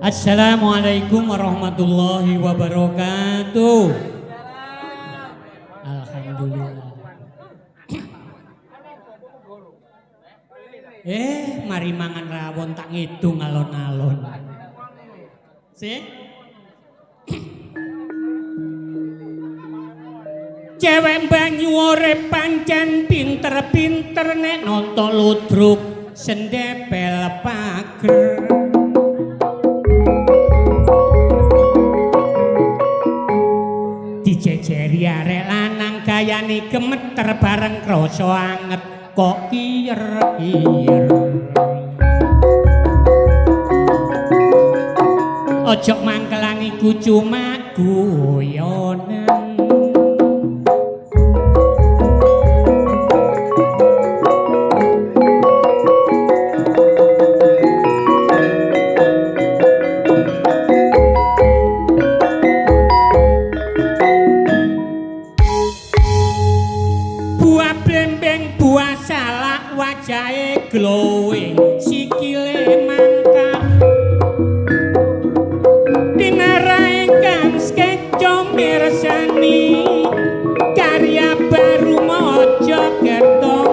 Assalamualaikum warahmatullahi wabarakatuh. Alhamdulillah. Mari mangan rawon tak ngidung alon-alon. Sih? Cewek banyu urip pancen pinter-pinter nek nata ludruk sendepel pager. Dijejeri arek lanang gayane gemeter bareng krasa anget kok kiyer-kiyer. Ojo mangkelangi ku cuma guyonan. Wajahe glowing sikile mangkat dinarae kang skeco mirsani karya baru Mojokerto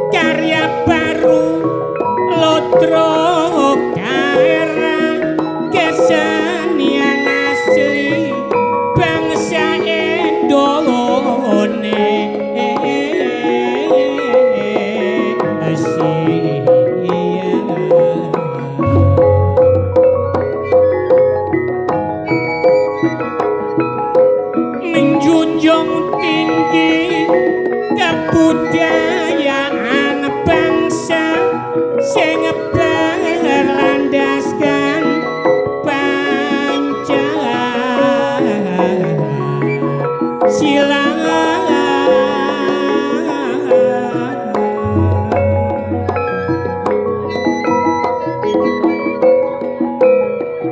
karya baru Lodro Kaera kesenian asli bangsa menjunjung tinggi kebudayaan bangsa sing berlandaskan Pancasila.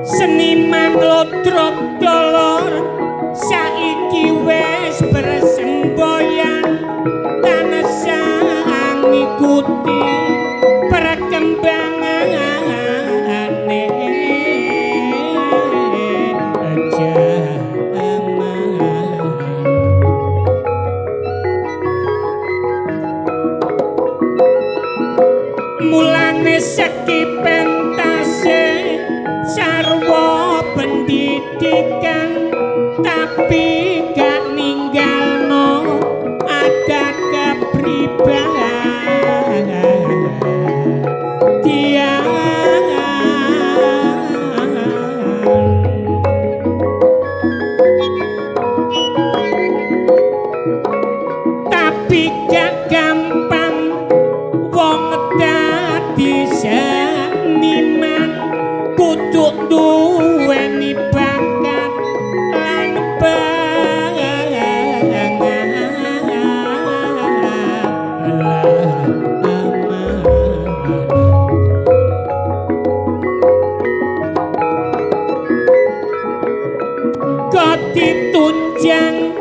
Seniman lodrok dolor saiki wis bersemboyan tansah ngikuti perkembangane zaman. Mulane seki pentase sarwa pendidikan tapi gak ninggalno adat kepribadian. Tapi gak gampang wong dadi seniman kudu duweni bakat lan kok ditunjang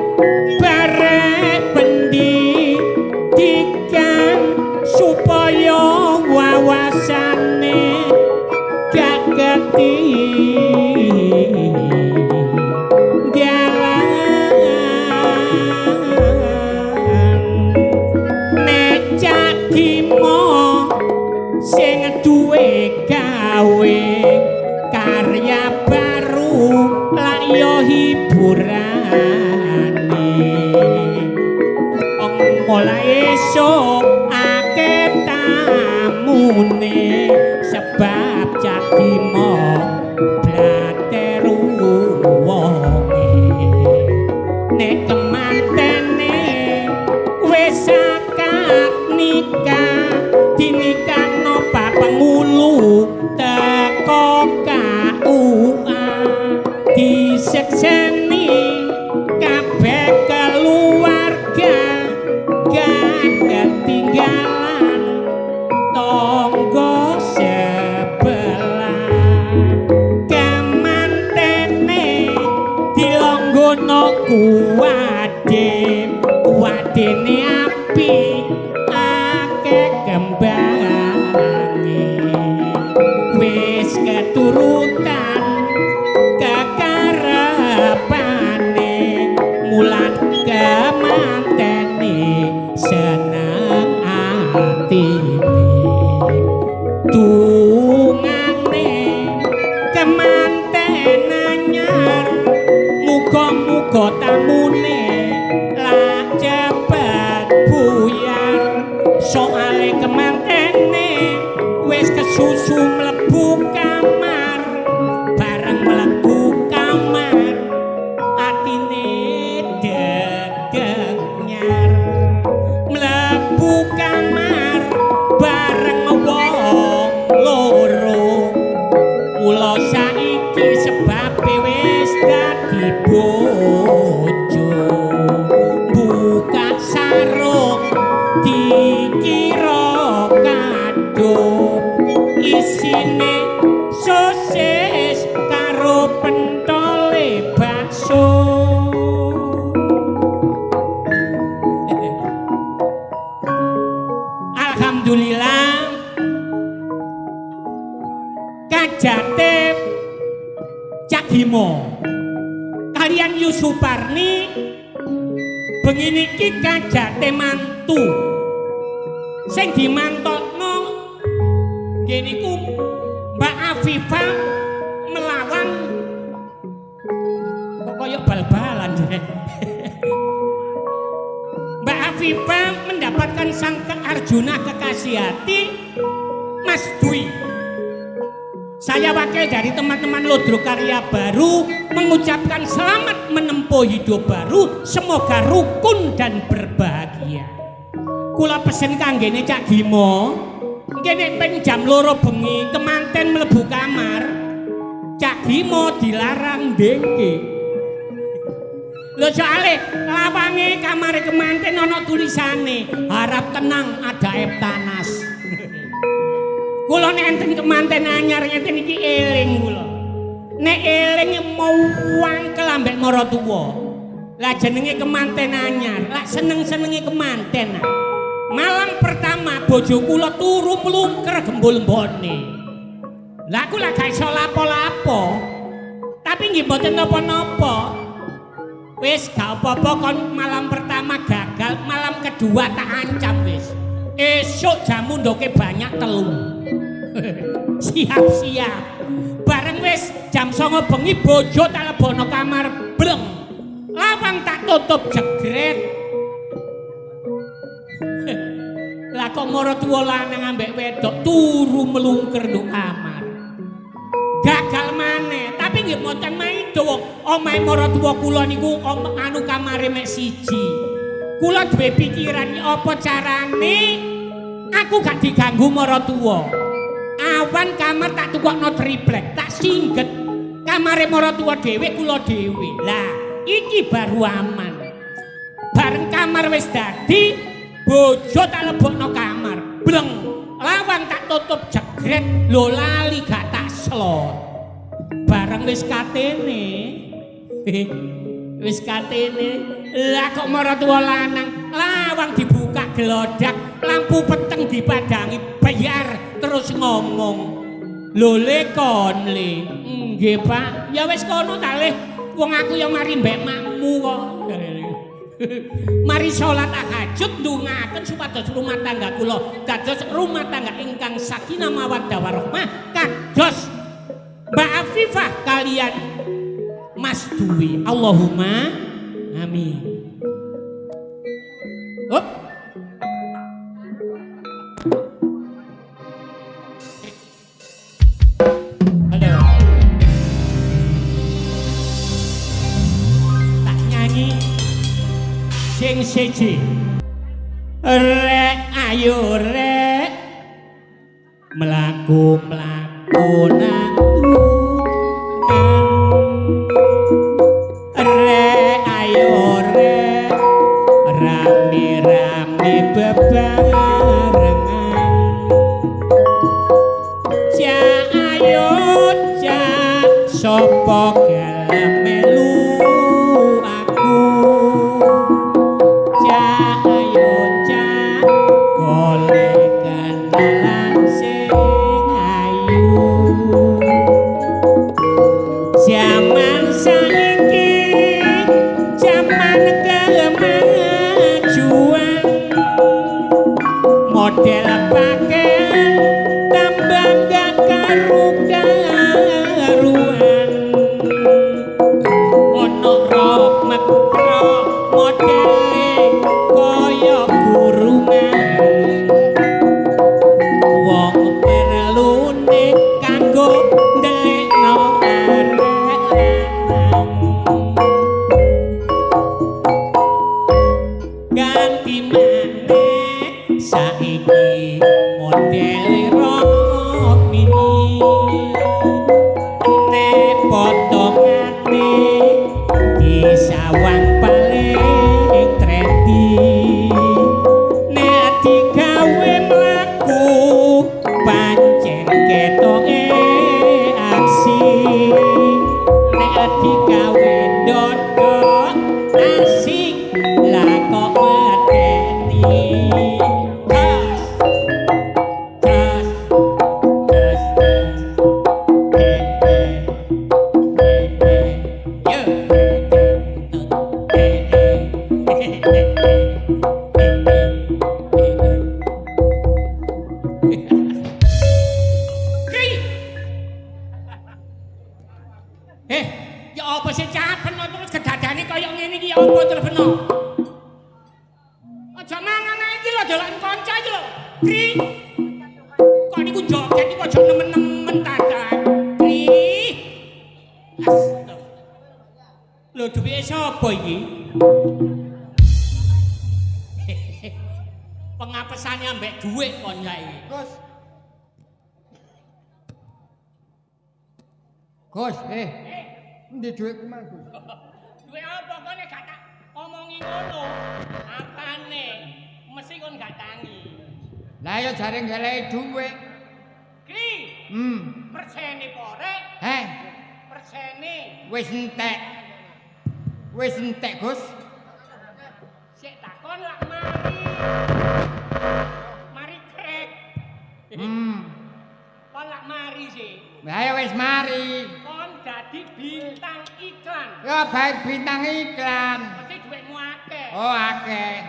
barek pendidikan supaya wawasane gak ketinggalan. Nek Cak Kimo sing duwe gawe karya baru lak yo hiburane mulai esok akeh tamune sebab Cak Kimo blater wonge. nek kemantene wis akad nikah dinikahno bapak ngulu teko KUA disekseni kabeh keluarga gak ketinggalan tonggo sebelah kemantene dilonggono kuwadene api akeh kembange wis keturutan kekarepane mulan kemantene seneng atine tungane kemanten anyar muga-muga tamune lak cepet buyar soale kemantene wis kesusu mlebu kamar bareng mlebu kamar atine dedeg nyar mlebu kamar bareng wong loro mula saiki sebabe wis dadi bojo buka sarung dikira kadhup isine sosis karo pentole bakso alhamdulillah kajate Cak Gimo kalian Yusuparni bengi niki kajate mantu sing dimantokno nggih niku Mbak Afifah melawan kok kaya bal-balan Mbak Afifah mendapatkan sang Arjuna kekasih hati Mas Dwi. Saya wakil dari teman-teman Lodro Karya Baru mengucapkan selamat menempuh hidup baru, semoga rukun dan berbahagia. Kula pesen kanggene Cak Gimo, kene ping jam 2 bengi kemanten mlebu kamar. Cak Gimo dilarang dengke. Lho soale lawange kamare kemanten ana tulisane harap tenang ada Eptanas. Kula nek enten kemanten anyar ngeten iki eling kula. Nek eling mau wangkel ambek maratuwa. Lah jenenge kemanten anyar, lah seneng-senenge kemanten. Malam pertama bojo kula turu mlungker gembul mbone. Lah aku lak gak iso lapo-lapo. Tapi nggih mboten napa-napa. Wis gak apa-apa kon malam pertama gagal, malam kedua tak ancam wis. Esuk jamu ndoke banyak telung. Siap-siap. Bareng wis jam 09.00 bengi bojo tak lebono kamar bleng. Lawang tak tutup jegret. Lah kok maratuwa lanang ambek wedok turu melungker nduk kamar. Gagal maneh, tapi nggih mboten maido. Omahe maratuwa kula niku anu kamare mek siji. Kula duwe pikiran apa carane aku gak diganggu maratuwa. Awan kamar tak tukokno triplek, tak singget. Kamare maratuwa dhewe kula dhewe. Lah, iki baru aman. Bareng kamar wis dadi, bojo tak lebokno kamar. Bleng, lawang tak tutup jegret, lho lali gak tak slot. Bareng wis katene. Wis katene, lah kok maratuwa lanang, lawang dibuka gelodak, lampu peteng dipadangi, bayar terus ngomong. Lho le kon le. Nggih, Pak. Ya wis kono ta le. Wong aku ya mari mbek makmu kok. Mari salat tahajud ndongaken supados rumah tangga kula dados rumah tangga ingkang sakinah mawaddah warahmah kados Mbak Afifah kalian Mas Dwi. Allahumma amin. Hop. Halo. Tak nyanyi sing siji. Rek ayo rek mlaku-mlaku nang tukan. Rek ayo rek rame-rame bebarengan. Ja ayo ja sapa gelem melu aku. Ja ayo ja golek kendalan sing ayu. Zaman saiki zaman kemajuan, model pakaian tambah gak karu-karuan. Ono rok mekro modele kaya gurungan. Wong perlune kanggo ndelekno arek lanang. Ganti maneh saiki modele rok mini. Nek potongane disawang paling trendy. Nek digawe mlaku pancen ketoke aksi. Nek digawe dodok asik lah kok medeni. Tas, tas, yo. Ya apa sih capen terus kedadane kaya ngene iki ya apa terus beno? Aja mangan ae iki lho dolan kanca iki lho. Kri. Kok niku joget iki aja nemen-nemen dadak. Kri. Lho duwike sapa iki? Pengapesane ambek dhuwit kon saiki. Gus, endi dhuwitku mang, Gus? Dhuwit apa kene gak tak omongi ngono? Apane? Mesti kon gak tangi. Lah ya jare goleki dhuwit. Ki, persene porek, persene. Wis entek. Wis entek, Gus. Sik takon lak mari. Mari krek. Kon lak mari sih. Lah ya wis mari. Kon dadi bintang iklan. Ya baik bintang iklan. Mesti dhuwitmu akeh. Oh, akeh.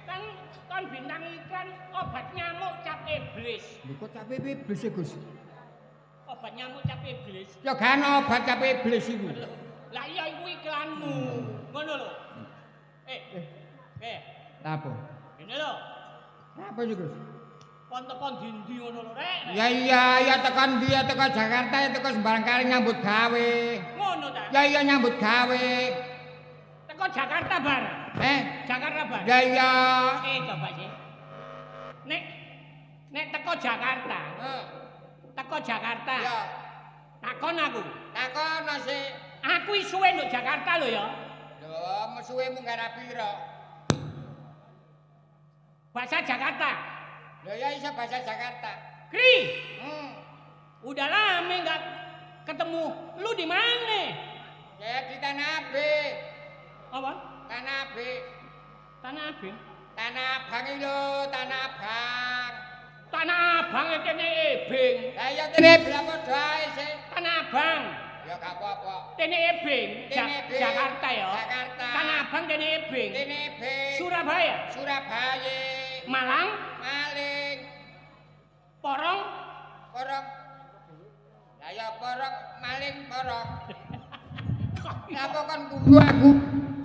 Kan kon bintang iklan obat nyamuk cap iblis. Lho kok cap iblis e, Gus? Obat nyamuk cap iblis. Ya gak ana obat cap iblis iku. Lah iya iku iklanmu. Ngono lho. Apa? Ngene lho. Apa iki, Gus? Kon tekan ndi ngono lho, Rek. Ya iya, ya tekan ndi ya tekan Jakarta ya tekan sembarang kali nyambut gawe. Ngono ta? Ya iya nyambut gawe. Teko Jakarta bar. Jakarta bar. Ya iya. Coba sih. Nek teko Jakarta. Teko Jakarta. Ya. Takon aku. Takono sih. Aku suwe nduk Jakarta lho ya. Lho, mesuwemu gara pira? Bahasa Jakarta. Lho ya iso bahasa Jakarta. Kri. Udah lama enggak ketemu. Lu di mana? Ya di Tanah Abang. Apa? Tanah Abang. Tanah Abang. Tanah Abang lho, Tanah Abang. Tanah Abang kene Ebing. Lah ya kene berapa doae sih? Tanah Abang. Ya gak apa-apa. Kene Ebing. Jakarta ya. Jakarta. Tanah Abang kene Ebing. Kene Ebing. Surabaya. Surabaya. Malang. Maling. Porong. Porong. Lah ya porong, maling porong. Napa kan kudu aku?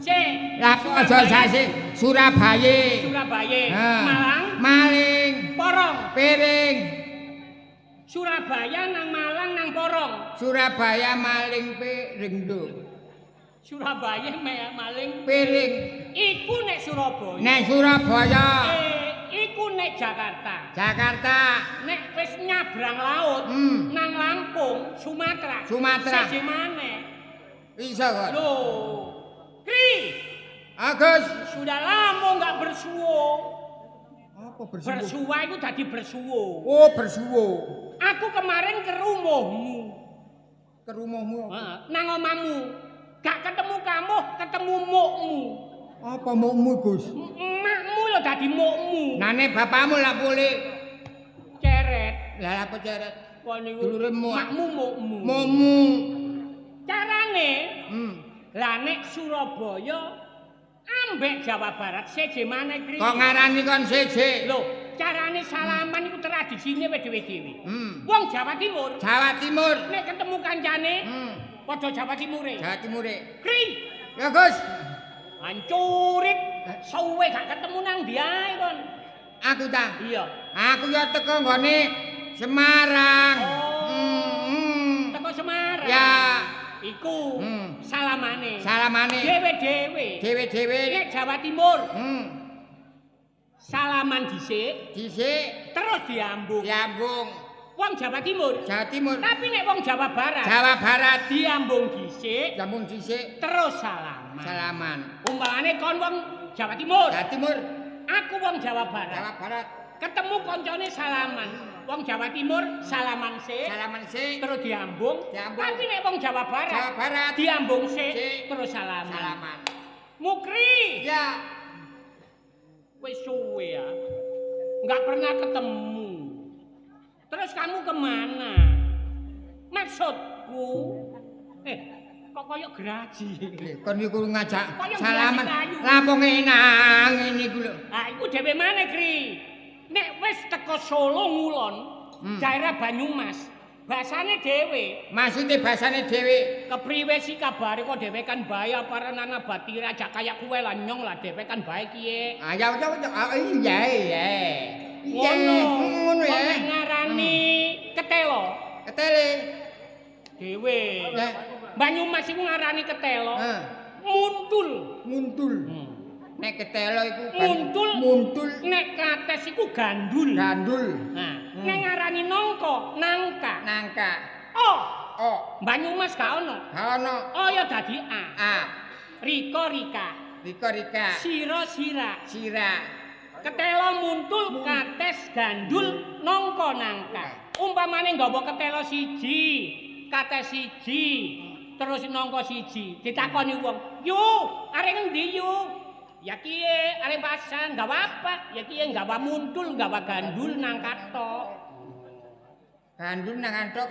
Sik. Lah kok aja sasi Surabaya. Surabaya. Nah. Malang. Maling. Porong. Piring. Surabaya nang Malang nang Porong. Surabaya maling piring lho. Surabaya maling piring. iku nek Surabaya. Nek Surabaya. Iku nek Jakarta. Jakarta. Nek wis nyabrang laut nang Lampung, Sumatera. Sumatera. Siji maneh. Iso kok. Loh. Kri. Agus. Sudah lama enggak bersuwo. Apa bersuwo? Bersuwa itu dadi bersuwo. Oh, bersuwo. Aku kemarin ke rumahmu. Ke rumahmu. Nang omamu. Gak ketemu kamu, ketemu mukmu. Apa mukmu, Gus? Makmu lho dadi mukmu. Nane bapakmu lah boleh. Ceret. Lah apa ceret? Kok niku Dulurmu. makmu mukmu. Mukmu. Carane lah nek Surabaya ambek Jawa Barat seje maneh kri. Kok ngarani kon seje? Lho, carane salaman iku tradisine wis dhewe-dhewe. Wong Jawa Timur. Jawa Timur. Nek ketemu kancane, padha Jawa Timure. Jawa Timure. Kri. Ya, Gus. Hancurit. Suwe gak ketemu nang ndi ae kon. Aku ta? Iya. Aku ya teko nggone Semarang. Teko Semarang. Ya. Iku salamane. Salamane. Dewe-dewe. Dewe-dewe. Nek Jawa Timur. Salaman dhisik, terus diambung. Diambung. Wong Jawa Timur. Jawa Timur. Tapi nek wong Jawa Barat. Jawa Barat diambung dhisik. Diambung dhisik. Terus salaman. Salaman. Umpamane kon wong Jawa Timur. Jawa Timur. Aku wong Jawa Barat. Jawa Barat. Ketemu koncone salaman. Wong Jawa Timur salaman sik. Salaman sik. Terus diambung. Diambung. Tapi nek wong Jawa Barat. Jawa Barat. Diambung sik. Terus salaman. Salaman. Mukri. Ya. Wis suwe ya. Enggak pernah ketemu. Terus kamu kemana? Maksudku, kok koyok geraji. Kon niku ngajak Koyok salaman. geraji kayu. Lampung enang ngene iku lho. Ah, iku dhewe maneh, Kri. Nek wis teko Solo ngulon, daerah Banyumas, basane dhewe. Maksude basane dhewe. Kepriwe sih kabare kok dhewe kan bae apa renana batira aja kayak kowe lah nyong lah dhewe kan bae kiye. Ah ya iya iya. Ngono ya. Kok ngarani ketelo. Ketele. Dhewe. Banyumas iku ngarani ketelo. Muntul. Muntul. Nek ketelo iku muntul. Nek kates iku gandul. Gandul. Nah, nek ngarani nangka, nangka. Nangka. Oh. Oh. Banyumas gak ono. Gak ono. Oh ya dadi A. A. Rika rika. Rika rika. Sira sira. Sira. Ketelo muntul, kates gandul, nangka nangka. Umpamane nggawa ketelo siji, kates siji, terus nangka siji. Ditakoni wong, "Yu, arek ngendi yu?" Ya kiye, arek pasan, gak apa. Ya kiye gawa muntul, gawa gandul nang katok. Gandul nang katok.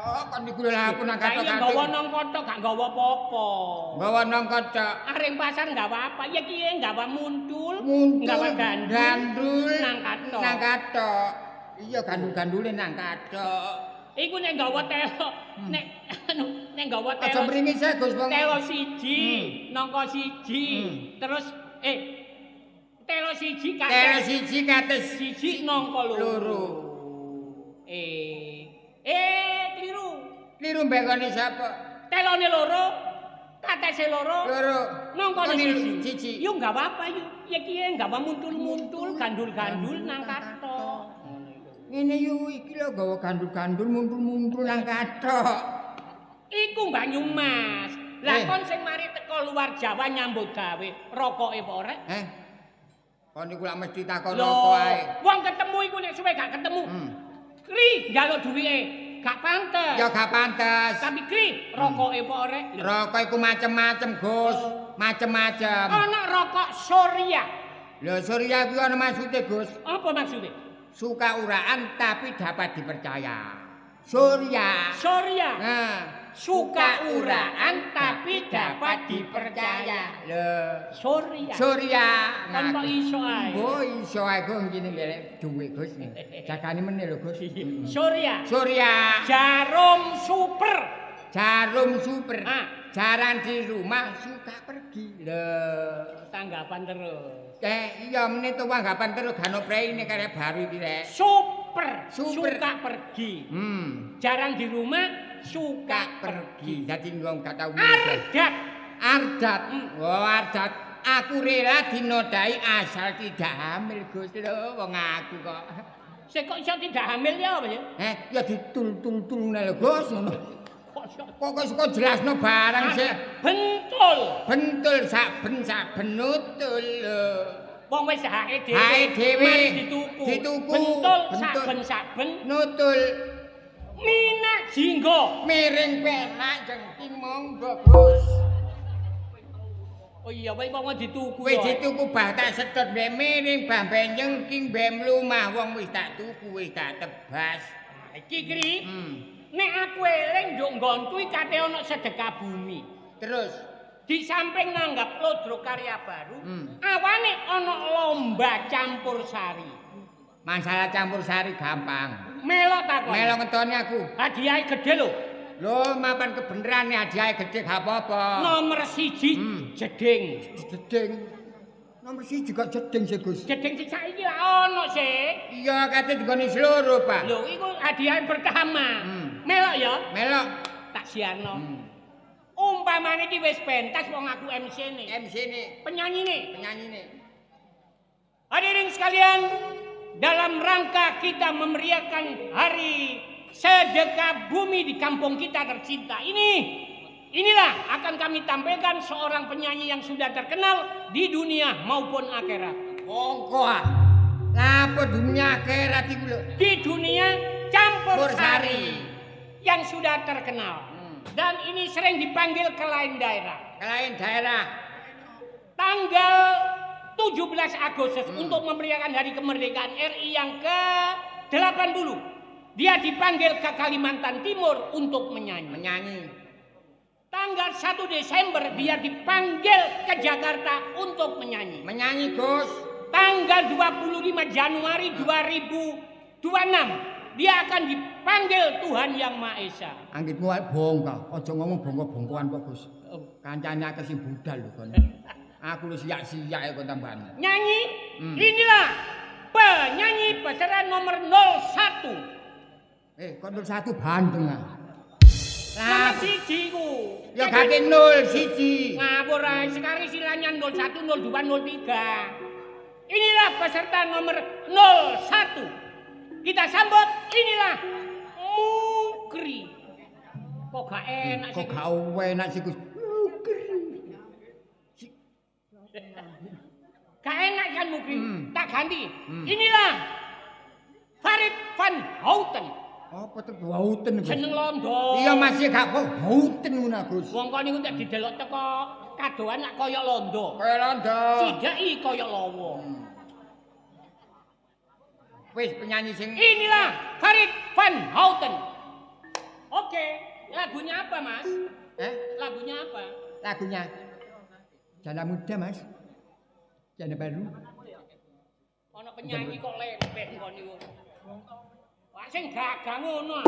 Oh, kok niku lha aku nang katok. Kaya gawa nang katok gak gawa apa-apa. Gawa nang katok. Arek pasan gawa apa? Ya kiye gawa muntul, gawa gandul nang katok. Nang katok. Iya gandul-gandule nang katok. Iku nek gawa telo, nek gawa telo. Aja mringis ya Gus wong. Telo siji, nangka siji, terus telo siji kates siji nangka loro. Kliru. Kliru mbekane sapa? Telone loro, katese loro. Nangka siji. Yo enggak apa-apa yo. Ya kiye gawa muntul-muntul, gandul-gandul nang katok. Ngene yo iki lho gawa gandul-gandul muntul-muntul nang kathok. Iku Banyumas. Lah kon sing mari teko luar Jawa nyambut gawe, rokoke apa ora? Kon niku lak mesti takon rokok ae. Wong ketemu iku nek suwe gak ketemu. Kri, njaluk duwike, gak pantes. Ya gak pantes. Tapi Kri, rokoke apa ora? Rokok iku macem-macem, Gus. Macem-macem. Ana rokok Surya. Lho Surya kuwi ana maksude, Gus. Apa maksude? Suka uraan tapi dapat dipercaya. Surya. Nah, suka uraan tapi dapat dipercaya. Lho, Surya. Kan kok iso ae. Oh, iso ae kok ngene lek duwe Gus. Jagane meneh lho, Gus. Surya. Jarum super. Jaran di rumah suka pergi. Lho, tanggapan terus. Iya meneh to tanggapan terus gano preine karek baru iki rek. Super. Suka pergi. Jarang di rumah suka pergi. Dadi wong gak tau Arep Ardat. Oh, Ardat. Aku rela dinodai asal tidak hamil, Gus lho, wong aku kok. Sik kok iso tidak hamil ya apa ya? Ya ditul-tul-tul lho, Gus. Kok jelasno barang sik. Bentul. Bentul saben nutul lho. Wong wis hake dhewe. Hake dhewe. Mari dituku. Bentul saben nutul. Minak jinggo. Miring penak jengking monggo, Gus. Oh iya, wae wong dituku. Wis dituku bah tak sedot mbek miring bah jengking mbek mlumah wong wis tak tuku wis tak tebas. Iki Kri. Nek aku eling nduk nggonku iki kate ana sedekah bumi. Terus di samping nanggap Lodro Karya Baru, awane ana lomba campur sari. Masalah campur sari gampang. Melok takon. Melok ngetoni aku. Hadiahe gede lho. Lho, mapan kebeneran nih hadiahe gede gak apa-apa. Nomor 1 jeding. Jeding. Nomor 1 kok jeding sih, Gus. Jeding sing saiki lah ono sih. Iya, kate digoni seluruh, Pak. Lho, iku hadiah pertama. Melok ya? Melok. Tak siarno. Umpamane iki wis pentas wong aku MC-ne. MC-ne. Penyanyine. Hadirin sekalian, dalam rangka kita memeriahkan hari sedekah bumi di kampung kita tercinta inilah akan kami tampilkan seorang penyanyi yang sudah terkenal di dunia maupun akhirat. Monggo ah. Napa dunia akhirat iku lho? Di dunia campur sari yang sudah terkenal. Dan ini sering dipanggil ke lain daerah. Tanggal 17 Agustus untuk memeriahkan hari kemerdekaan RI yang ke-80. Dia dipanggil ke Kalimantan Timur untuk menyanyi. Tanggal 1 Desember dia dipanggil ke Jakarta untuk menyanyi. Menyanyi, Gus. Tanggal 25 Januari 2026 dia akan dipanggil Tuhan Yang Maha Esa. Anggitmu wae bongkah, aja ngomong bongko-bongkoan kok, Gus. Kancane akeh sing budal lho kon. Aku lu siak-siak kok tambahan. Nyanyi, inilah penyanyi peserta nomor 01. Kok 01 Bandung ah. Nomor 1 ku. Ya gak 01. Ngawur ae, sekarang istilahnya 01, 02, 03. Inilah peserta nomor 01. Kita sambut inilah Mukri. Kok gak enak sih? Kok gak enak sih, Gus? Mukri. Gak enak kan Mukri? Tak ganti. Inilah Farid Van Houten. Apa tuh Houten? Jeneng londo. Iya masih gak kok Houten ngono, Gus. Wong kon niku nek didelok teko kadoan nak kaya londo. Kaya londo. Sidaki kaya lawa. Wis penyanyi sing inilah Farid Van Houten. Oke, lagunya apa, Mas? Lagunya apa? Lagunya Jana Muda, Mas. Jana Baru. Ana penyanyi kok lempeh kon niku. Wah sing gagah ngono.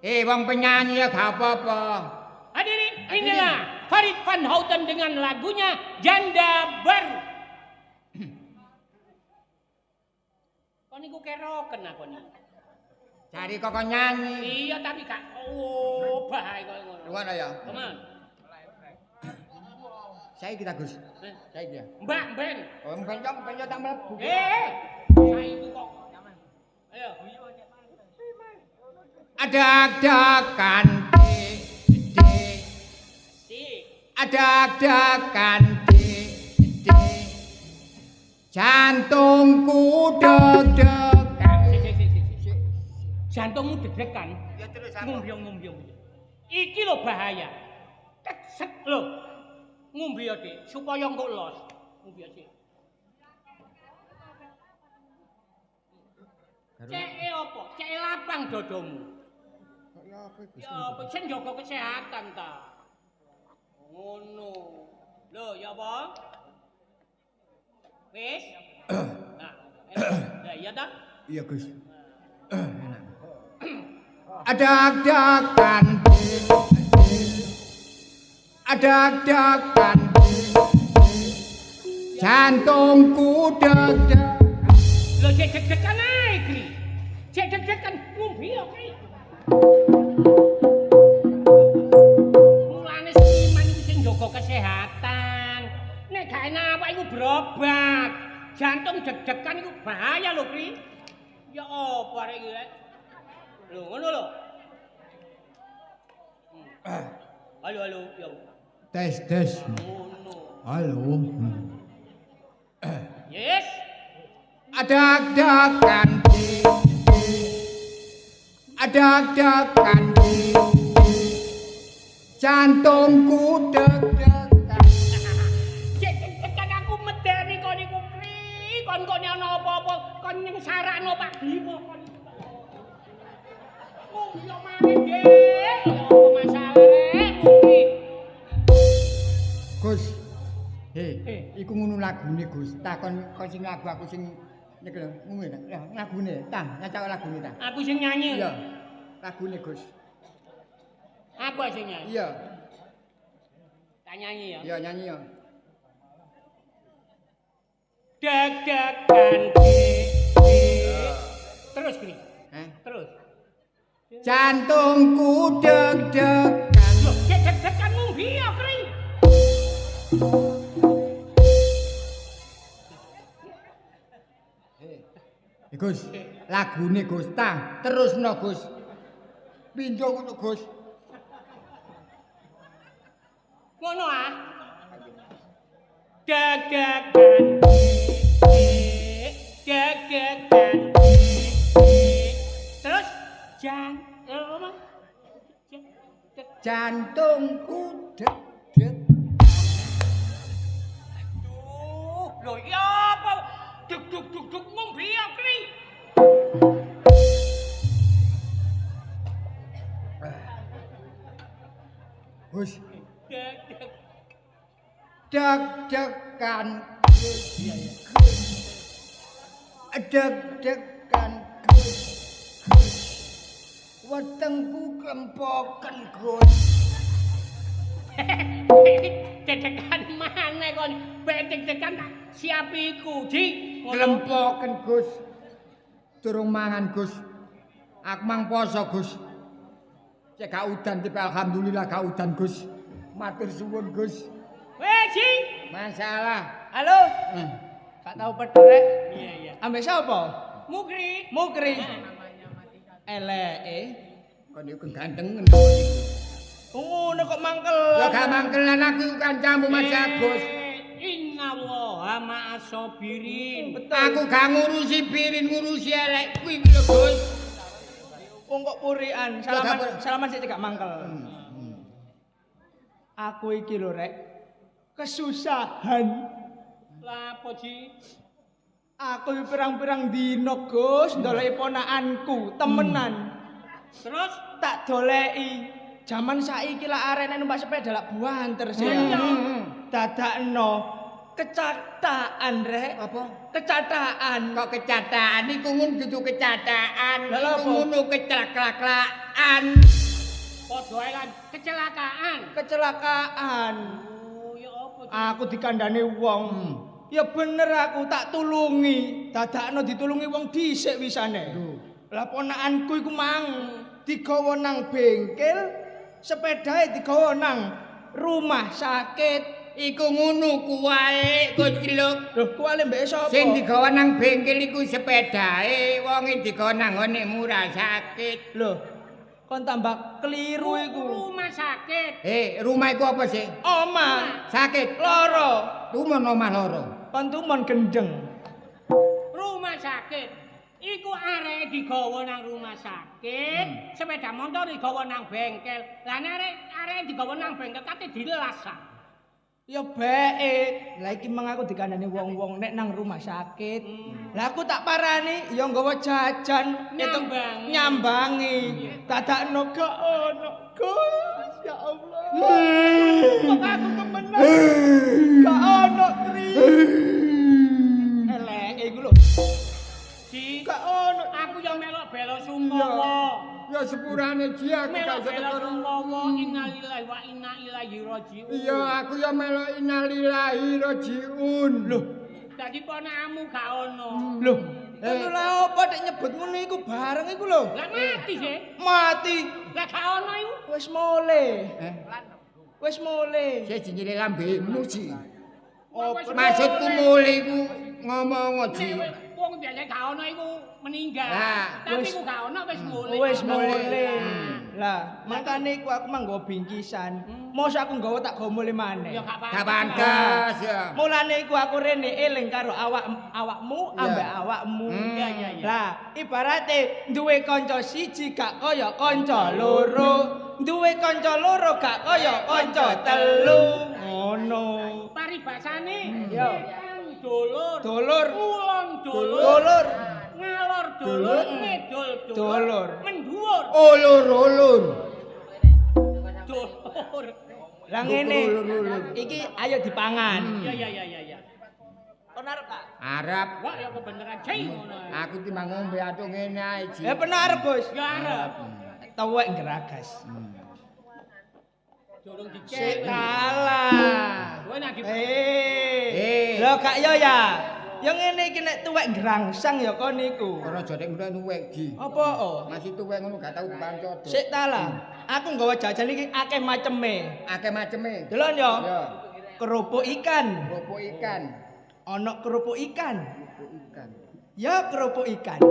Wong penyanyi ya gak apa-apa. Hadirin, inilah Farid Van Houten dengan lagunya Janda Baru. Kon niku keroken aku niku. Cari kok nyanyi. Iya tapi gak bae koyo ngono. Ngono ya. Teman. Saiki kita, Gus. Saiki ya. Mbak Ben. Oh, ben tak mlebu. Saiki kok. Ayo. Adak-dakan adak-dakan jantungku deg-degan. Jantungmu deg-degan. Ya terus ngombyong-ngombyong. Iki lho bahaya. Keset lho. Ngombe ya, Dik, supaya engko los. Ngombe sik. Ceke apa? Ceke lapang dodomu. Ya apa Gus? Ya apa sing jaga kesehatan ta? Ngono. Lho, ya apa? Wis? Nah, iya ta? Iya, Gus. Enak. Adak-dakan adak-dakan jantungku deg-degan. Lho cek deg-degan ae, Kri. Cek deg-degan ngombe ya, Kri. Mulane seniman iki sing jaga kesehatan. gak enak apa iku berobat. Jantung deg-degan iku bahaya lho, Pri. Ya apa arek iki rek? Lho, ngono lho. Halo, halo, ya. Tes. Ngono. Halo. Yes. Adak-dakan jantungku deg-degan. Cek aku medeni kon iku Pri. Kon ana apa-apa kon ning sarakno Pak Bimo kon. Oh, yo mari nggih. Apa masalah rek, Pri? Gus. Iku ngono lagune Gus. Takon kon sing lagu aku sing nek lho, ngono ta. Lagune, tang, nyacak lagune ta. Aku sing nyanyi. Iya. Lagune Gus. Aku sing nyanyi. Iya. Tak nyanyi ya. Iya nyanyi ya. Deg-degan terus Gri. Terus. Jantungku deg-degan. Loh, deg-deganmu piye, Gri? Gus, lagune Gus, tang, terusno Gus. Pindho ngono Gus. Ngono ah. Deg-degan. Terus jantungku deg-deg. Aduh, lho ya apa? Duk mung piye, Kri? Gus, Deg-deg. deg-degan. Deg-degan. Wetengku klempoken Gus. Deg-degan maneh kon. Deg-degan tak siap iku, Ji. Klempoken Gus. Durung mangan Gus. Aku mang poso Gus. Cek gak udan tipe alhamdulillah gak udan Gus. Matur suwun Gus. Weh, Ji. Masalah. Halo. Gak tau pedhek. Iya. Ambek sapa? Mukri. Mukri. Eleke. Kon iku gantengen. Ngono kok mangkel. Ya gak mangkelan aku iku kancamu Mas Agus. Innallaha ma'as-sabirin. Aku gak ngurusi pirin, ngurusi elek kuwi lho Gus. Wong kok purian. Salaman sik gak mangkel. Aku iki lho rek. Kesusahan. Lah apa, Ji? Aku pirang-pirang dino Gus ndoleki ponakanku, temenan. Terus Tak doleki. Jaman saiki lah arene numpak sepeda lak buanter sih. Dadakno kecataan rek. Apa? Kecataan. Kok kecataan iku ngono dudu kecataan. Lha Iku apa? ngono kecelakaan. padha ae kan kecelakaan. Kecelakaan. Oh, ya apa? Ji? Aku dikandani wong. Ya bener aku tak tulungi. Dadakno ditulungi wong dhisik wisane. Lah ponakanku iku mang digawa nang bengkel, sepedae digawa nang rumah sakit. Iku ngono kuwae Gus Ciluk. Lho, kuwi mbek sapa? Sing digawa nang bengkel iku sepedae, wonge digawa nang ngene murah sakit. Lho, kon tambah keliru iku. Rumah sakit. Rumah iku apa sih? Omah Sakit. loro. Tumon omah loro. Kon tumon gendeng. Rumah sakit. Iku arek digawa nang rumah sakit, sepeda motor digawa nang bengkel. Lah nek arek digawa nang bengkel kate dilas. Ya baik. Lah iki mang aku dikandani wong-wong nek nang rumah sakit. Lah aku tak parani ya nggawa jajan Nyambangi. nyambangi. Dadakno gak ono. Gus, ya Allah. Kok aku temenan. Gak ono tri. Elek iku lho. Ji, Gak ono. aku yang melok bela sungkawa. Ya sepurane Ji aku Melok gak bela setor. sungkawa innalillahi wa inna ilaihi rajiun. Iya, aku ya melok innalillahi rajiun. Loh, Dadi ponakmu gak ono. loh. Lha lha apa nek nyebut ngono iku bareng iku lho. Lah mati sih. Mati. Lah gak ono iku. Wis mule. Wis mule. Saya jenenge lambemu Ji. Maksudku muli ku ngomong Ji. Wong biasa gak ono iku meninggal. Tapi ku gak ono wis mulih. Wis mulih. Lah, makane iku aku manggo bingkisan. Mosok aku nggawa tak gawa mulih maneh. Ya gak Gak pantes ya. Mulane iku aku rene eling karo awakmu ambek awakmu. Iya, iya, iya. Lah, ibarate duwe kanca siji gak kaya kanca loro, duwe kanca loro gak kaya kanca telu. Ngono. Paribasane Yo. Dulur. Dulur. Ulon dulur. Dulur. Ngalor dulur, ngedol Dulur. Mendhuwur Ulur-ulur. dulur. Lah ngene. Iki ayo dipangan. Iya. Kon arep Kak? Arab. Wah ya kebeneran jeng ngono. Aku timbang ngombe atuk ngene ae Ji. Ya bener arep, Gus. Ya arep. Tuwek geragas. Durung dicek. Sik kalah. Kowe nak di Lho Kak yo ya. Ya ngene iki nek tuwek grangsang ya kon niku. Ora jane ngono nuwek Ji. Apa oh? Masih tuwek ngono gak tau dipancot. Sik ta lah. Aku nggawa jajan iki akeh maceme. Akeh maceme. Delon yo. Ya. Kerupuk ikan. Kerupuk ikan. Ana kerupuk ikan. Kerupuk ikan. Ya kerupuk ikan.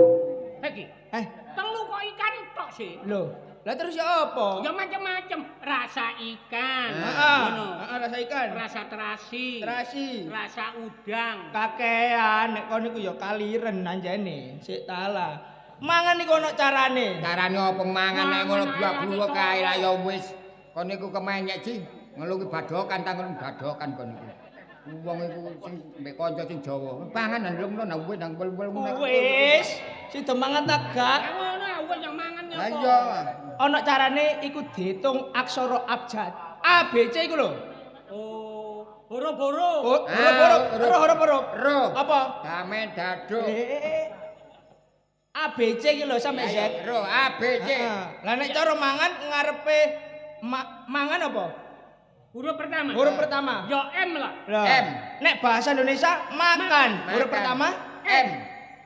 Iki. Eh, Telu kok ikan tok sih. lho. Lah terus ya apa? Ya macem-macem, rasa ikan. Heeh. Ngono. Rasa ikan. Rasa terasi. Terasi. Rasa udang. Kakean nek kon niku ya kaliren anjene. Sik ta lah. Mangan iku ana carane. Carane opo mangan nek ngono blak-bluk kae lah ya wis. Kon niku kemenyek Ji. Ngeluki badokan tangon badokan kon niku. Wong iku sing mbek kanca sing Jawa. Pangan nang lungno nang wis nang wel-wel ngono. Wis, sida mangan ta gak? Ya ngono wis yang mangan ya. Lah iya. Ana carane iku diitung aksara abjad. A B C iku lho. Oh, boro-boro. Huruf. Ro. Apa? Dame dado. A B C iki lho sampe Z. Ro A B C. Lah nek cara mangan ngarepe mangan apa? Huruf pertama. Huruf pertama. Ya M lah. M. Nek bahasa Indonesia makan. Huruf Makan. pertama M.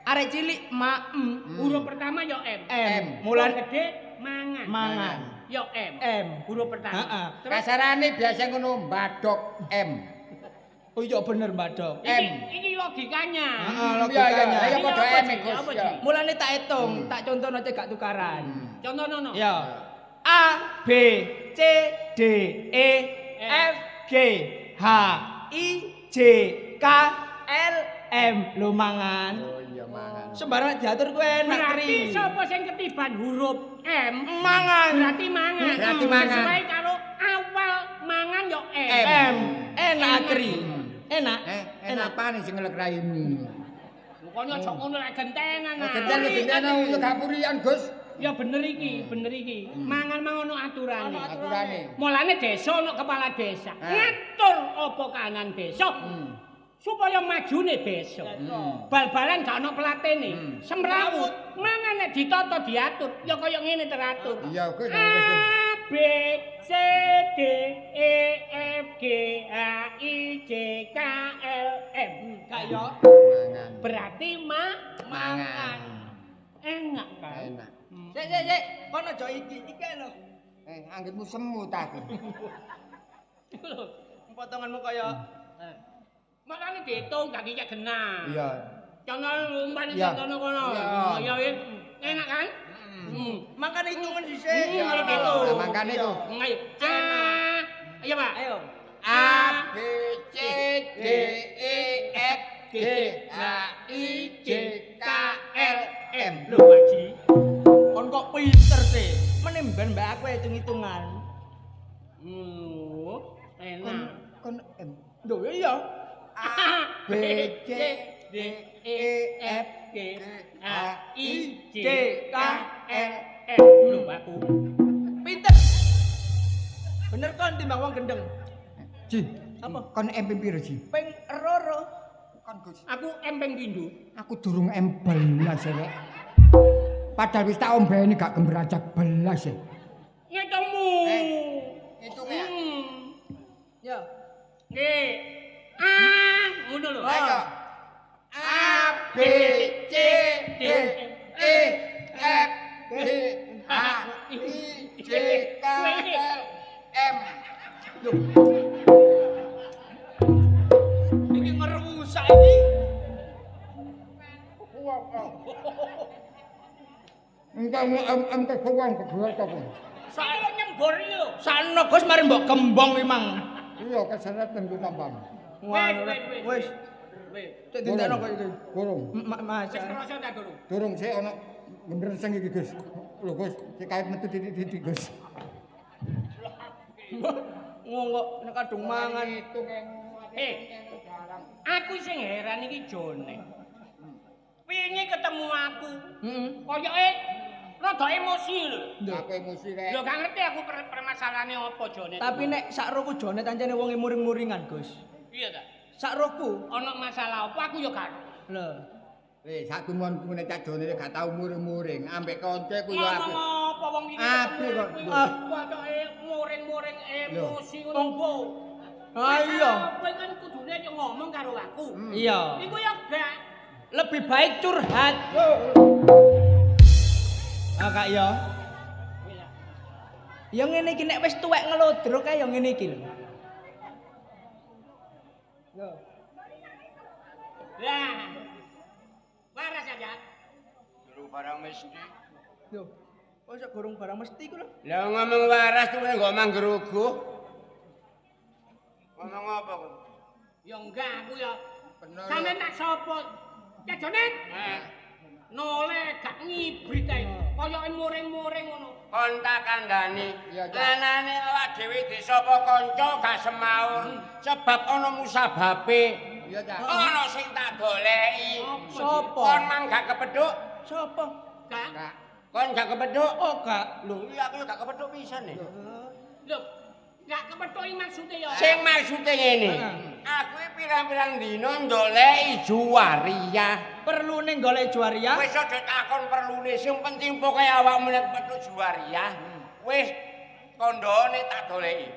Arek cilik maem. Huruf pertama ya M. M. Mulan Mulan gede mangan. mangan. Ya M. M. Huruf pertama. Heeh. Terus Kasarane biasa ngono badok M. Oh iya bener Mbak M. Iki logikanya. Heeh, Iya logikanya. ya Ini padha apa, M Ji? Gus. Apa, Ya. Ji? Mulane tak hitung, tak contohno aja gak tukaran. Contoh nono. Ya. A B C D E F G H I J K L M lu mangan. Oh iya mangan. Sembarang diatur ku enak Berarti Kri. sapa sing ketiban huruf M? Mangan. Berarti mangan. Berarti mangan. Sesuai karo awal mangan ya M. M. Enak Kri. Enak. Enak apa nih sing ngelek raine? Pokoknya aja ngono lek gentenan. nah. Genten yo gak purian Gus. Ya bener iki. Mangan mang ono aturane. Aturane. Mulane desa ono kepala desa. Ah. Ngatur apa kahanan desa supaya majune desa. Bal-balan gak ono pelatene. Semrawut. Mangan nek ditata diatur ya kaya ngene teratur. Iya Gus. A B C D E F G H I J K L M. Kayak Mangan. berarti Mangan. enak kan? Enak. Sik, kon aja iki lho. Anggitmu semu ta. Iku lho. Potonganmu kaya Makane diitung gak kicek genah. Iya. Contoh umpane Iya. contohno kono. Iya. Ya wis enak kan? makan hitungan dhisik. Kalau gitu. Nah, makane itu. Ayo. Ayo Pak. Ayo. A B C D E F G H I J K L M. Lho Pak Ji. Kon kok pinter sih. Meneh ben mbak aku hitung-hitungan. Enak. Kon M. Lho iya. A B C D E F G H I J K L M. Lho aku. Pinter. Bener kon timbang wong gendeng. Ji. Apa? Kon M ping piro Ji? Ping roro. Kon Gus. Aku empeng pindho. Aku durung M belas ya. Rek. Padahal wis tak ombeni gak gemberajak belas ya. Ngitungmu. Itu ya. Ya. Nggih. Ngono lho. Ayo. A B C D E F G H I J K L M. saiki Engko kuwang kedua to. Saiki nyembur iki lho. sakno Gus mari mbok kembang iki mang. Iya keseret tenggo tambang. Wis. Cek dintekno kok iki. Gurung. Mas. Wis krasa ta durung? Durung sik ana bener sing iki Gus. Lho Gus, sik kait metu titik Gus. Ngongkok nek kadung mangan. Aku sing heran iki Jone. Wingi ketemu aku. Heeh. Koyoke rada emosi lho. Aku emosi rek. Lho gak ngerti aku permasalahane apa Jone. Tapi nek sak rohku Jonet ancene wonge muring-muringan, Gus. iya ta? Sak rohku. Ana masalah apa aku ya gak ero. Lho. Sak gumonku nek cak Jone gak tau muring-muring, ambek konco ku yo apik. Ngomong apa wong iki Apik kok. Koyoke muring-muring emosi ngono po. Ah iya. Kowe kan kudune ngomong karo aku. Iya. Iku ya gak. Lebih baik curhat. Ah Kak ya. Ya ngene iki nek wis tuwek ngelodrok kae ya ngene iki lho. Yo. Lah. Waras aja. Durung barang mesti. Yo. Kok gorong barang mesti ku lho. Lah ngomong waras kuwi kok manggeruguh. Ngomong apa kok? Ya enggak aku ya. Bener. Sampe tak sapa? Ya Jonet. Noleh gak ngibrit ae. Koyoke muring-muring ngono. Kon tak kandhani. Iya, Cak. Lanane awak dhewe disapa kanca gak semaur sebab ana musababe. Iya cak. Ana sing tak goleki. Sopo? Kon mang gak kepethuk? Sopo? Gak. Kak. Kon gak kepethuk? Oh, Kak. Lho, iya aku yo gak kepethuk pisan nih. Lho, gak kepethoki maksude ya. Sing maksude ngene. Aku iki pirang-pirang dina ndoleki juwaria. Perlune golek juaria. Wis aja takon perlune, sing penting pokoke awakmu nek petuk juwaria. Wis kondone tak doleki.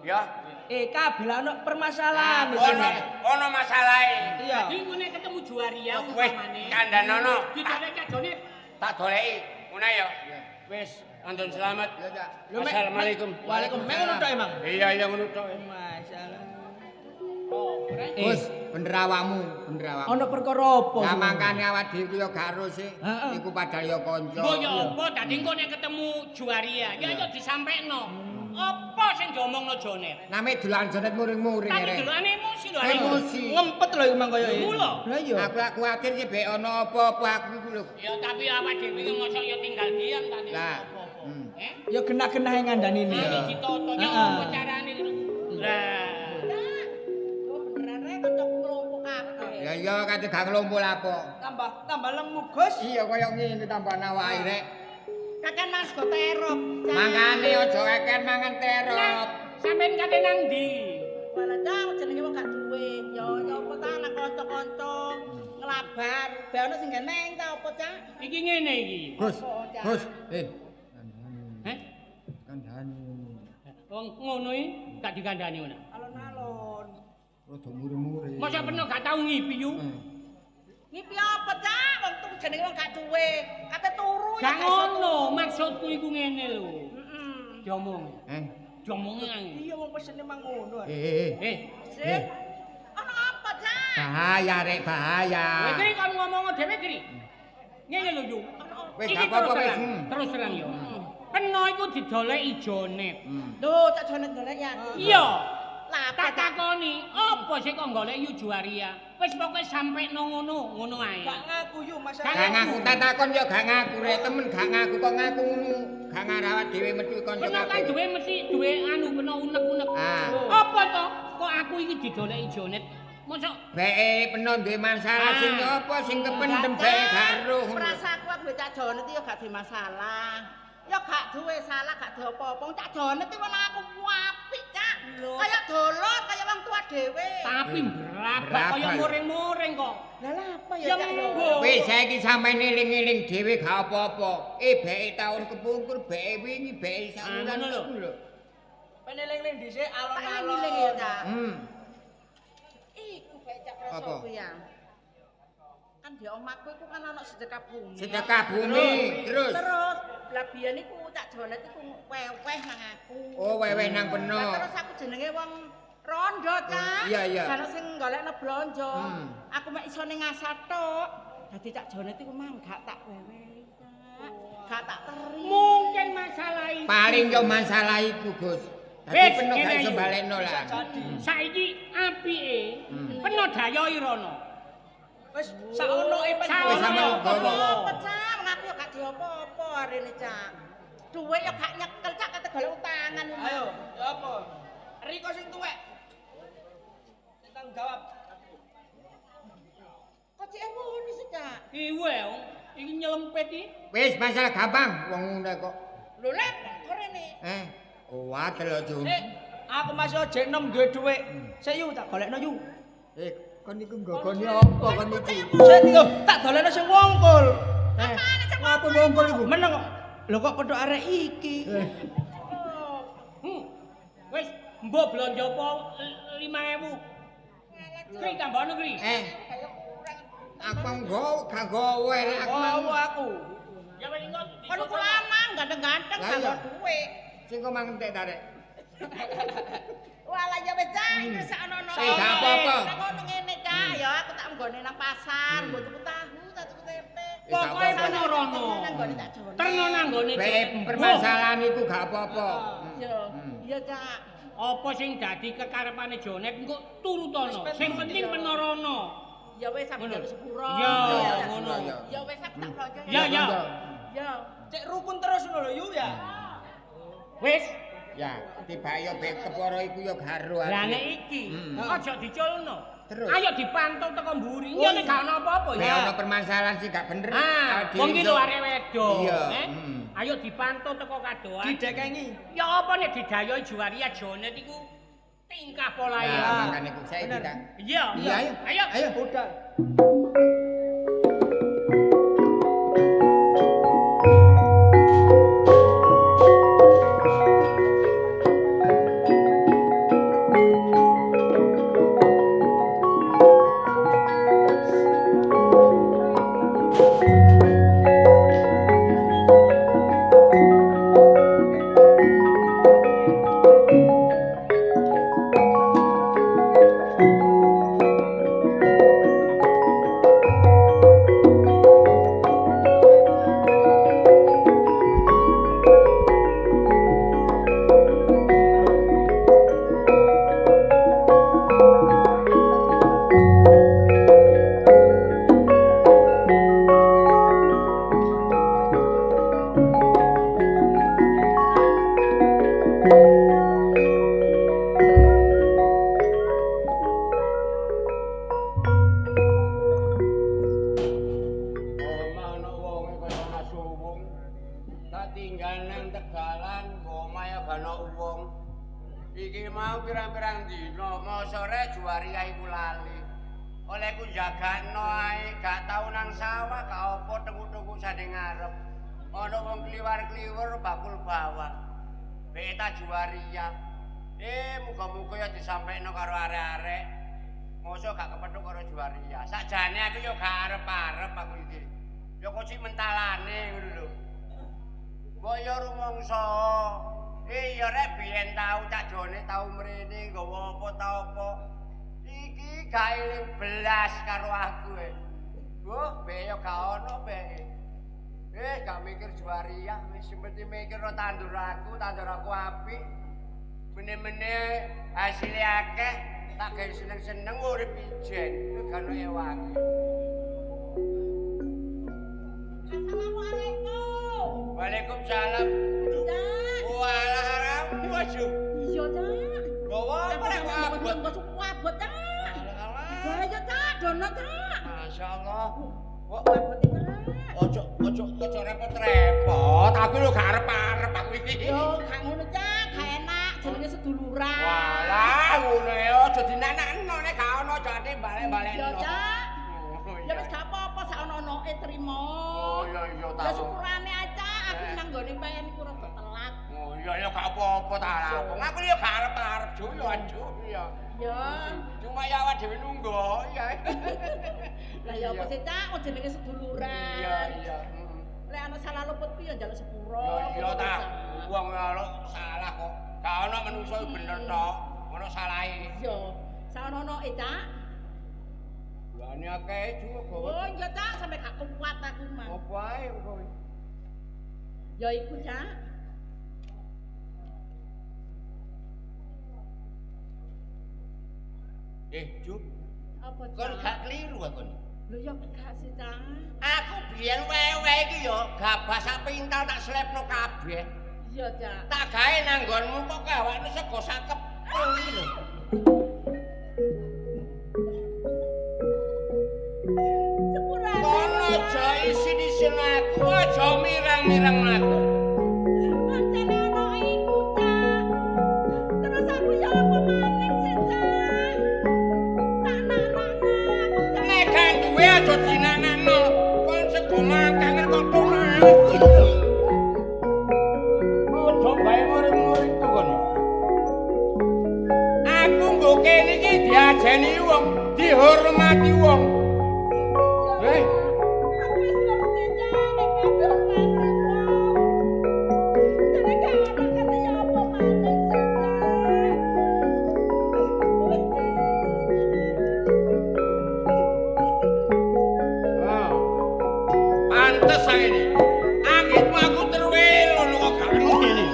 Ya. Kabeh ana permasalahan di sini. Ono masalahe. Iya. Jadi ngene ketemu juaria Wis umpamane. kandhanono. Ditolek Cak Jonet. Tak doleki. Ngono ya. Wis, antun selamat. Iya cak. Assalamualaikum. Waalaikumsalam. Mek ngono tok emang. Iya, iya ngono tok. Masalah. Oh, ora. Gus, bener awakmu, bener awakmu. Ana perkara apa? Lah mangkane awak dhewe yo gak ero sih. Heeh. Iku padahal yo kanca. Mbok ya apa dadi engko nek ketemu juaria, ya yo disampekno. Apa sing diomongno Jonet? Name dolan Jonet muring-muring Tapi rek. delokane emosi lho. Emosi. Ngempet lho iki mang kaya iki. Mula. Lah iya. Aku lak kuwatir sih bek ana apa-apa aku iku lho. Ya tapi awak dhewe iki mosok yo tinggal diam ta nek Lah. apa-apa. Hmm. Ya genah-genah yang ngandani ini. Ayo ditoto yo Heeh. apa carane. Lah. Ya iya kate gak ngelumpul apa. Tambah lemu, Gus. Iya kaya ngene tambah awake rek. Kakek Mas go terop. Mangane aja keken mangan terop. Sampeyan kate nang ndi? Wala cang jenenge wong gak duwe. Ya apa ta anak kanca-kanca nglabar. Be ono sing geneng ta apa, Cak? Iki ngene iki. Gus, Cak? Gus, Heh? kandhani. Wong ngono iki gak dikandani ngono. Alon-alon. Rada muring-muring. Masa peno gak tau ngipi yu? Ngipi apa, Cak? Wong tuh jenenge wong gak duwe. Kate turu Gak gak iso ngono, maksudku iku ngene lho. Heeh. Diomong. Eh, Diomong nang. Iya wong pesene mang ngono. eh. Sip. Ono apa, Cak? Bahaya rek, bahaya. Kowe iki kon ngomong dhewe iki. Ngene lho yu. Wis Iki gak apa-apa wis. terus terang yo. Peno iku didoleki Jonet. Lho, Cak Jonet golek ya. Iya. Lah, Tak takoni, apa sih kok golek yu juaria? Wis pokoke sampe nang ngono ae. Gak ngaku yuk masalah. Gak ngaku tak takon yo gak ngaku rek temen gak ngaku kok ngaku ngono. Gak ngarawat dhewe metu kanca Peno kan kabeh. duwe mesti duwe anu peno unek-unek. Ah. Apa to? Kok aku iki didoleki Jonet? Mosok Beke peno duwe masalah sing apa sing kependem beke gak roh. Perasaanku aku mbek Cak Jonet iki ya gak di masalah. Ya gak duwe salah, gak duwe apa-apa. Cak Jonet iki wong aku apik, Cak. Kaya dolot, kaya wong tua dhewe. tapi berabak Berabak. kaya muring-muring kok. Lah lha apa Ya ya Cak? monggo. Wis saiki sampeyan eling-eling dhewe gak apa-apa. Beke taun kepungkur, beke wingi, beke sak Ah, ngono lho. lho. Peneling-eling dhisik Tak alon-alon. ngiling ya, Cak. Iku bae Cak Apa? rasaku ya. Kan di omahku iku kan ana sedekah bumi. Sedekah bumi, terus. Terus lah biyen iku Cak Jonet iku weweh nang aku. Oh, wewe nang peno. Lah terus aku jenenge wong Rondo, Cak. Iya. Jane sing golekno blonjo. Aku mek iso ning ngasat tok. Dadi Cak Jonet iku mang gak tak wewehi, Cak. Gak tak teri. Mungkin masalah itu. Paling yo masalah iku, Gus. Wis, Dadi penuh gak ngene iso iki. balekno lah. Saiki apike peno dayoi rono. Wis saonoke Wis sampe gowo. Apa, Cak? Ngaku yo gak diopo-opo arene, Cak. Duwe yo gak nyekel, Cak, kate golek utangan. Ayo, ya apa? Riko sing tuwek. Sing tanggung jawab. Kok cek ngono sih, Cak? Iwe iki nyelempet iki. Wis masalah gampang wong ngene kok. Lho lek kok rene. Kuat lho, Jung. Aku masih jek enom duwe dhuwit. Sik yu tak golekno yu. Kon niku nggogoni apa kon iki? Sik lho, tak dolekno sing wongkul. Apane, Cak? Apa wongkul iku? Meneng kok. Lho kok padha arek iki. Wis mbok blonjo apa 5.000. Kri tambahno kri. Aku gak gowe lek aku. Oh, aku. Ya wis engko Kono ku lanang ganteng-ganteng Lah, gak iya. duwe. Sing kok mang entek ta, Rek? Walah ya wis Cak, iki sak ono-ono. Gak apa-apa. Sak ngono ngene, Cak. Ya aku tak nggone nang pasar, mbok tuku tahu, tak tuku tempe. Pokoke peno rono. Nang nggone tak jono. Terno nang nggone. Bae permasalahan iku gak apa-apa. Iya, iya, Cak. Apa sing dadi kekarepane Jonet engko turutono. Sing penting peno rono. Ya wis aku Ngono. jaluk sepuro. Ya, Ya, ngono. Ya wis aku tak blonjo Ya, ya. Ya. Cek rukun terus ngono lho yu ya. Wis, Ya, tiba yo bek keporo iku yo garo aku. lah nek iki aja diculno. Terus? Ayo dipantau teko mburi. Ya nek gak ono apa-apa Nek ya. ono permasalahan sih gak bener. Ah, Awake wong iki lho iso- arek wedok, Iya, Ayo dipantau teko kadoan. Didekengi. Ya apa nek didayoi Juwaria Jonet iku tingkah polae. Nah, makane iku saiki Bener. tak. Iya. Iya, ayo. Ayo. Ayo. Udah. Iki mau pirang-pirang dina, mosore Juwaria iku lali. Oleh ku jagakno ae, gak tau nang sawah, gak apa tengku-tengku sanding ngarep. Ana wong kliwar-kliwer bakul bawang. Beta Juwaria. Muga-muga ya disampaikno karo arek-arek. Mosok gak kepethuk karo Juwaria. Sakjane aku ya gak arep-arep aku iki. Ya kok sik mentalane ngono lho. Mbok ya rumangsa. Iya rek biyen tau Cak Jone tau mrene nggawa apa ta apa. Iki gak eling belas karo aku e. Be ya gak ono be. Gak mikir Juwaria, wis penting mikir tandur aku apik. Mene-mene hasilnya akeh, tak gawe seneng-seneng urip ijen, gak ono ewangi. Assalamualaikum. Waalaikumsalam. Walah haramu aja. Iya, Cak. Bawa apa nek abot? Kok cukup abot, Cak. Alah. Bahaya, Cak. Dono, Cak. Masyaallah. Kok Abot, Cak. ojo repot-repot. Aku lho gak arep-arep aku iki. Yo, gak ngono, Cak. Gak enak jenenge seduluran. Walah, ngono ya aja dinanakno nek gak ono aja ati balik-balikno. Yo, Cak. Ya wis gak apa-apa sak ono-onoke trimo. Oh iya Ya ta. syukurane aja aku nang nggone payen iku rada telat. Oh iya gak apa-apa ta lapung. Aku yo gak arep-arep jo yo anjo ya. Ya. Cuma ya awak dhewe nunggu ya. Lah ya apa sih, Cak? Kok jenenge seduluran. Iya. Lek ana salah luput ku ya njaluk sepuro. Iya ta. Wong kalau salah kok. Gak ono menungso bener tok. Ono salahe. Iya, saono-ono Cak. Lane akeh juga. Oh, iya Cak, sampe gak kuat aku mah. Apa ae kowe? Ya iku Cak. Juk. Apa Cak? Kon gak kliru aku. Lho ya gak sih Cak. Aku biyen wewe iki yo gabah sak pintal tak slepno kabeh. Iya Cak. Tak gawe nang nggonmu kok gawane sego sakep iki lho. Sepura. Kono aja isi-isin aku, aja mirang-mirang aku. Pancen ono iku Cak. Terus aku ya apa maning sih Cak. Tak Nek kan duwe aja dinanano. Kon sego makangan kok tunas. Ojo bae murid-murid kok kono. Aku nggo kene iki diajeni wong, dihormati wong. Hei, aku wis ngerti Cak, nek kadung mahasiswa. Jadi gak ada kata ya apa maning sih Cak. oh. Pantes ae iki. Angitmu aku terwelo kok gak ono ngene.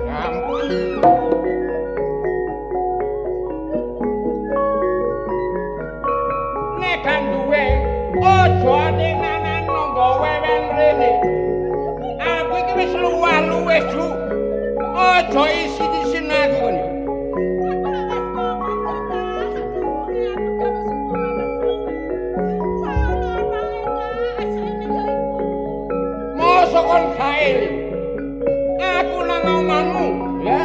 Gampang. Nek kan duwe aja ade nanano nggo wewen rene. Aku iki wis luwih Ju. Aja isi-isin aku kon. Mosok kon kae. Aku nang omahmu, ya.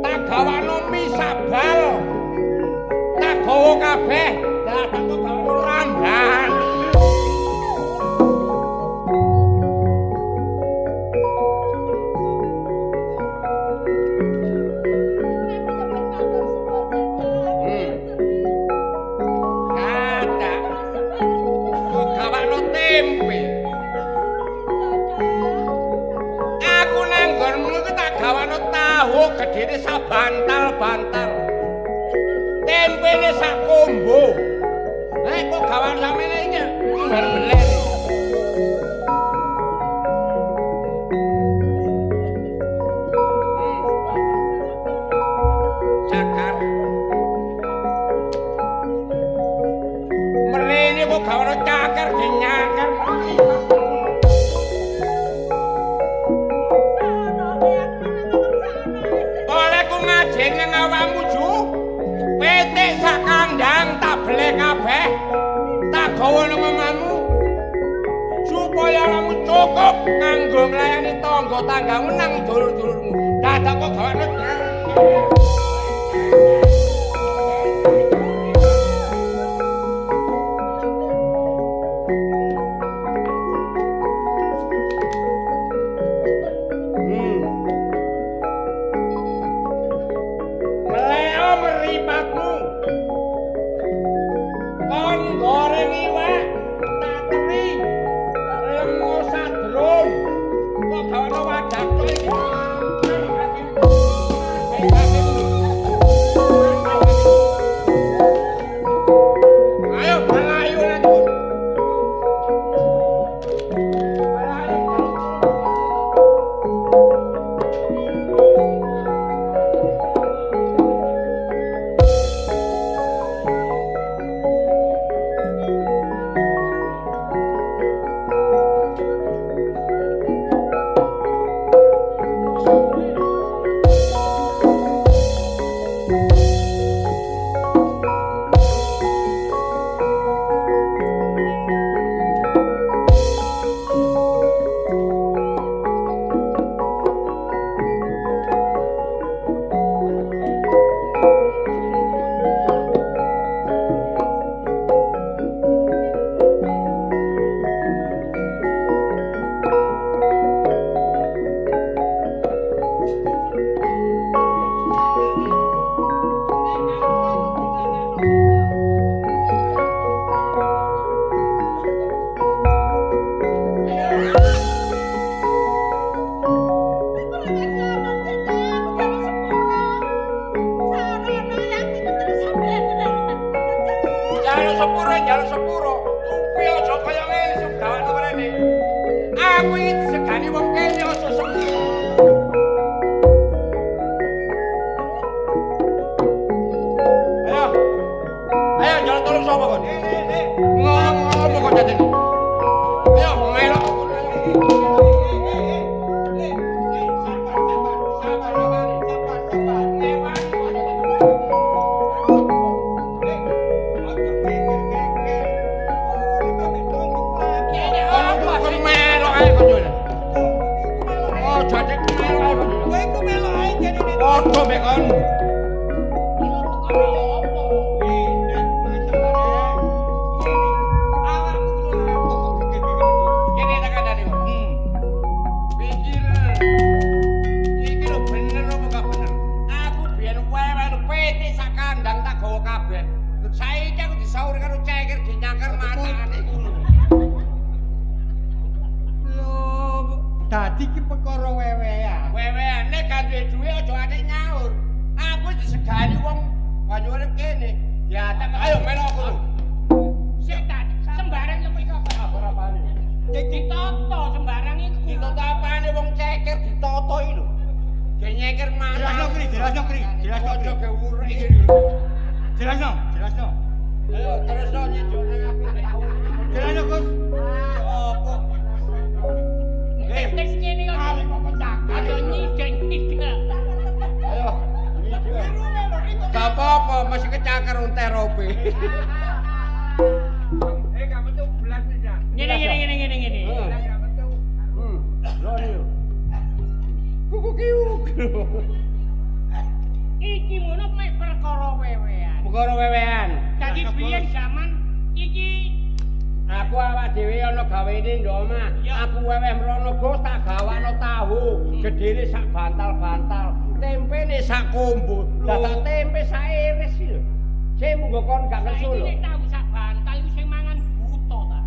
Tak gawano mie sabal. Tak gawa kabeh, dadak kok gawano ramban. Dadak kok gawano tempe. Aku nang nggonmu iki tak gawano tahu gedene sak bantal-bantal. Tempene sak kombo. Kok gawano samene iki beler-beler. Cakar. Mrene kok gawano cakar dinyakar. Olehku ngajeng nang awakmu Ju. Petik sak kandang tak belek kabeh. Tak gawa nang omahmu. Supaya awakmu cukup kanggo nglayani tangga-tanggamu nang dulur-dulurmu. Dadak kok gawane Meleo meripatmu. Kon goreng iwak, tak teri. Lemo sadrum. Kok gawane wadah tok iki. njaluk sepuro. Rupi aja kaya ngene sing gawakno mrene. Aku iki disegani wong kene aja sepi. Ayo njaluk tolong sapa kon? Ngomong kok dadi. Ayo melok. Ojo mek kon. Kene tak kandhani. Pikir. Iki lho bener apa gak bener? Aku biyen wewen pete sak kandang tak gawa kabeh. Saiki aku disauri karo ceker dinyangker matane. Dadi ki perkara wewean. Wewean nek gak duwe duwe aja atik nyaur. Aku disegani wong wanyure kene. Diatek ayo melok aku. Sik tak sembarang yo iki apa apane. Ditoto sembarang iku. Ditoto apane wong ceker ditoto iki lho. Genyeker mana? Jelasno kri. Aja ge urek iki. Jelasno. Ayo terusno nyidone aku. Jelasno Gus. Apa? Tes ngene kok pecah. Aja nyidek-nyidek. Ayo. Gak apa-apa, masih kecaker unte robe. Gak betul belas ya. Ngene. Gak betul. Lho yo. Kuku kiuk. Iki ngono mek perkara wewean. Perkara wewean. Dadi biyen zaman iki Aku awak dhewe ana gawene ndok omah. Aku weweh mrono Gus tak gawakno tahu. Gedene sak bantal-bantal, tempene sak kombo. Dadak tempe sak iris iki lho. Sing munggo kon gak kersu lho. Saiki nek tahu sak bantal iku sing mangan buta ta.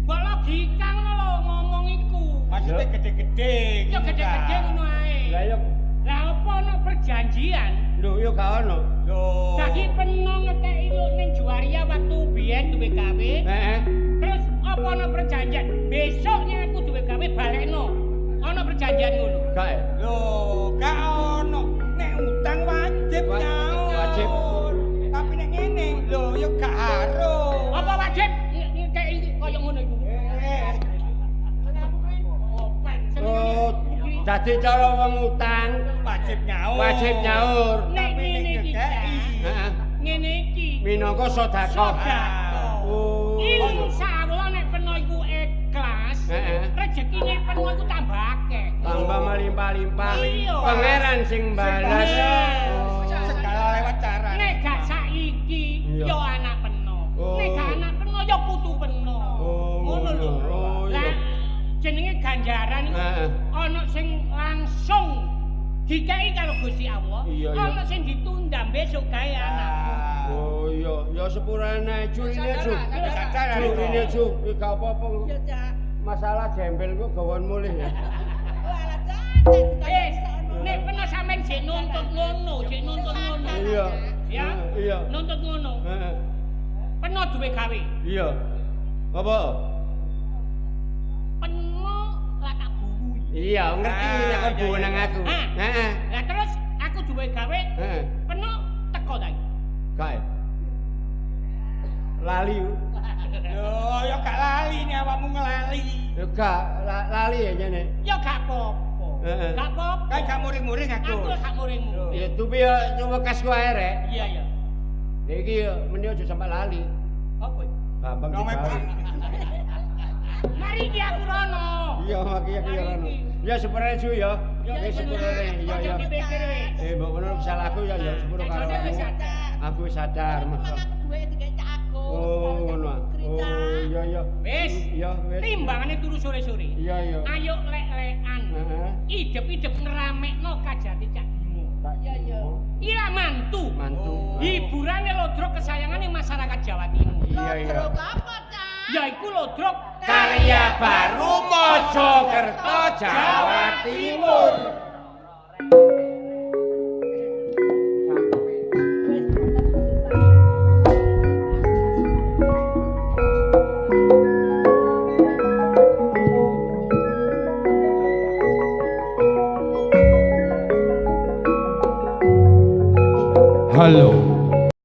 Mbok logika ngono lho ngomong iku. Maksudnya gede-gede. Ya gede-gede ngono ae. Lah yo Lah apa ono perjanjian? lho yo gak ono. Dadi peno ngekeki ning Juwaria waktu biyen duwe gawe. Heeh. Terus apa ono perjanjian? Besoknya aku duwe gawe balekno. Ono perjanjian ngono. Gak. Lho, gak ono. Nek utang wajib nyaur. Wajib. Tapi nek ngene, lho ya gak harus. Apa wajib ngekeki kaya ngono iku? Oh, dadi cara wong utang Wajib nyaur. wajib nyaur. Nek ngene iki. Heeh. Ngene iki. Minangka sedekah. Sedekah. Oh. Insyaallah nek peno iku ikhlas, Heeh. rezekine peno iku tambah akeh. Tambah melimpah-limpah. Iya. Pangeran sing balas. Oh. Segala lewat cara. Nek gak saiki Iya. yo anak peno. Oh. Nek gak anak peno yo putu peno. Oh, Ngono lho. oh, iya. Lah jenenge ganjaran iku Heeh. ana sing langsung dikeki karo Gusti Allah, Iya, iya. ana sing ditunda besok gawe anak. Oh iya, ya sepurane curine Ju. Sadar, Curine Ju, iki gak apa-apa. Ya, Cak. Masalah jembel ku gawon mulih ya. Walah cantik Wis, nek peno sampean sik nuntut ngono, sik nuntut ngono. Iya. Ya? Iya. Nuntut ngono. Heeh. Peno duwe gawe. Iya. Apa? Peno lah tak buwi. Iya, ngerti nek kon buwo nang aku. Ah. Heeh. Lah terus aku duwe gawe, Heeh. peno teko ta. Kae. Lali. Lho, ya gak lali nek awakmu ngelali. Ya gak lali ya nyene. Ya gak apa-apa. Heeh. Gak apa-apa. Kan gak muring-muring aku. Aku gak muring-muring. Ya tupi ya wekas ku ae rek. Iya ya. Iki ya meni aja sampe lali. Apa? iki? Gampang Ngomong digawe. Mari iki aku rono. Iya, maki ya kira ngono. Ya sepurane Ju ya. Wis sepurane. Iya Aja ya. dipikir wis. Mbok ngono salah aku ya ya sepuro karo Aja aku. wis sadar. Aku wis sadar. Mang aku duwe dikek Cak Agung. Oh, ngono. ah. Oh, iya iya. Wis. Iya, wis. Timbangane turu sore-sore. Iya iya. Ayo lek-lekan. Heeh. Idep-idep ngeramekno kajati Cak Bimo. Iya, iya. Ira mantu. Mantu. Hiburane lodrok kesayangane masyarakat Jawa Timur. Iya iya. Lodrok apa, Cak? Yaiku lodrok Karya baru Mojokerto Jawa Timur. Halo.